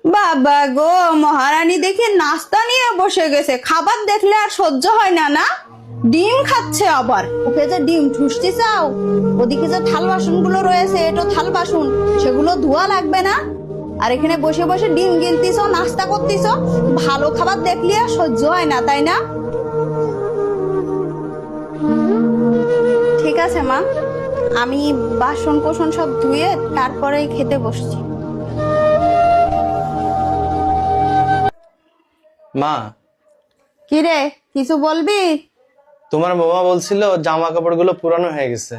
বাবা গো, মহারানী দেখি নাস্তা নিয়ে বসে গেছে। খাবার দেখলে আর সহ্য হয় না না? ডিম খাচ্ছে আবার। ওকে যে ডিম ঠুসতে চাও, ওদিকে যে থাল বাসন গুলো রয়েছে, এটা থাল বাসন, সেগুলো ধোয়া লাগবে না? আর এখানে বসে বসে ডিম গিলতিছ, নাস্তা করতেছ। ভালো খাবার দেখলে আর সহ্য হয় না, তাই না? ঠিক আছে মা, আমি বাসন কোসন সব ধুয়ে তারপরেই খেতে বসছি। মা, কি রে, কিছু বলবি? তোমার বাবা বলছিল জামা কাপড়গুলো পুরানো হয়ে গেছে,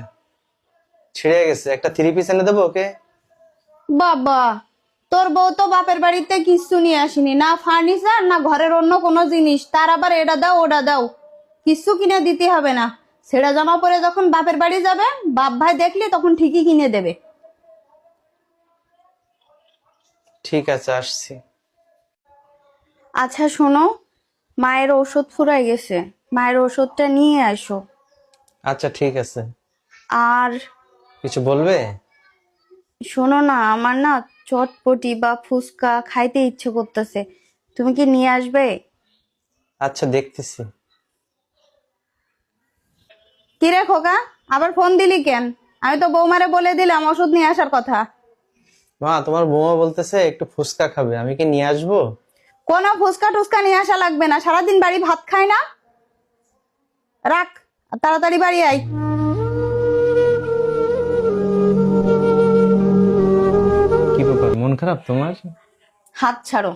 ছিঁড়ে গেছে, একটা থ্রি পিস এনে দেবো ওকে? বাবা, তোর বউ তো বাপের বাড়িতে কিছু নিয়ে আসেনি, না ফার্নিচার না ঘরের অন্য কোনো জিনিস। তার আবার এটা দাও ওটা দাও, কিছু কিনে দিতে হবে না। ছেঁড়া জামা পরে যখন বাপের বাড়ি যাবে, বাপ ভাই দেখলে তখন ঠিকই কিনে দেবে। ঠিক আছে, আসছি। আচ্ছা শোনো, মায়ের ওষুধ ফুরাই গেছে, মায়ের ওষুধটা নিয়ে আসো। আচ্ছা ঠিক আছে। আর কিছু বলবে? শোনো না, আমার না চটপটি বা ফুচকা খাইতে ইচ্ছে করতেছে, তুমি কি নিয়ে আসবে? আচ্ছা দেখতেছি। কি রে খোকা, আবার ফোন দিলি কেন? আমি তো বৌমারে বলে দিলাম ওষুধ নিয়ে আসার কথা। মা, তোমার বৌমা বলতেছে একটু ফুচকা খাবে, আমি কি নিয়ে আসবো? কোনো ফুচকা টুচকা নিয়ে আসা লাগবে না, সারাদিন বাড়ি ভাত খায় না। রাখ, আর তাড়াতাড়ি বাড়ি আয়। কি ব্যাপার, মন খারাপ তোমার? হাত ছাড়ো।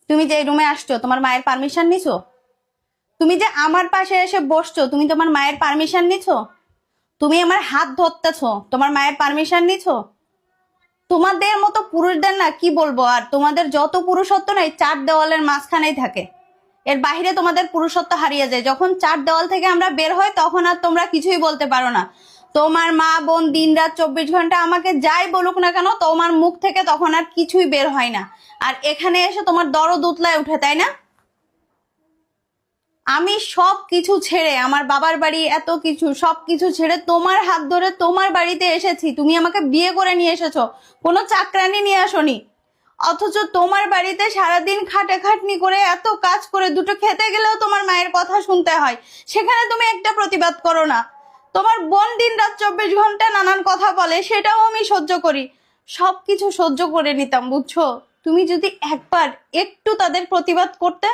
তুমি যে রুমে আসছো, তোমার মায়ের পারমিশন নিছো? তুমি যে আমার পাশে এসে বসছো, তুমি তোমার মায়ের পারমিশন নিছো? তুমি আমার হাত ধরতেছো, তোমার মায়ের পারমিশন নিছো? তোমাদের মতো পুরুষদের না কি বলবো, আর তোমাদের যত পুরুষত্ব নাই চার দেওয়ালের মাঝখানেই থাকে। এর বাইরে তোমাদের পুরুষত্ব হারিয়ে যায়। যখন চার দেওয়াল থেকে আমরা বের হই, তখন আর তোমরা কিছুই বলতে পারো না। তোমার মা বোন দিন রাত 24 ঘন্টা আমাকে যাই বলুক না কেন, তোমার মুখ থেকে তখন আর কিছুই বের হয় না। আর এখানে এসে তোমার দরদ উতলায় উঠে, তাই না? আমি সব কিছু ছেড়ে, আমার বাবার বাড়ি এত কিছু সবকিছু ছেড়ে তোমার হাত ধরে তোমার বাড়িতে এসেছি। তুমি আমাকে বিয়ে করে নিয়ে এসেছো, কোনো চাকরানি নিয়ে আসোনি। অথচ তোমার বাড়িতে সারাদিন খাটাখাটনি করে এত কাজ করে দুটো খেতে গেলেও তোমার মায়ের কথা শুনতে হয়, সেখানে তুমি একটা প্রতিবাদ করো না। তোমার বোন দিন রাত 24 ঘন্টা নানান কথা বলে, সেটাও আমি সহ্য করি। সবকিছু সহ্য করে নিতাম, বুঝছো? তুমি যদি একবার একটু তাদের প্রতিবাদ করতে,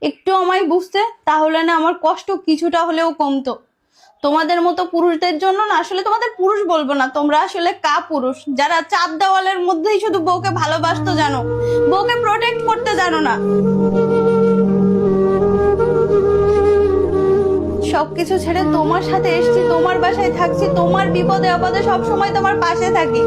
একটু আমায় বুঝতে, তাহলে না আমার কষ্ট কিছুটা হলেও কমতো। তোমাদের মতো পুরুষদের জন্য না, আসলে তোমাদের পুরুষ বলবো না, তোমরা আসলে কা পুরুষ, যারা চার দেওয়ালের মধ্যেই শুধু বউকে ভালোবাসতে জানো, বউকে প্রোটেক্ট করতে জানো না। সবকিছু ছেড়ে তোমার সাথে এসেছি, তোমার বাসায় থাকছি, তোমার বিপদে আপদে সবসময় তোমার পাশে থাকি।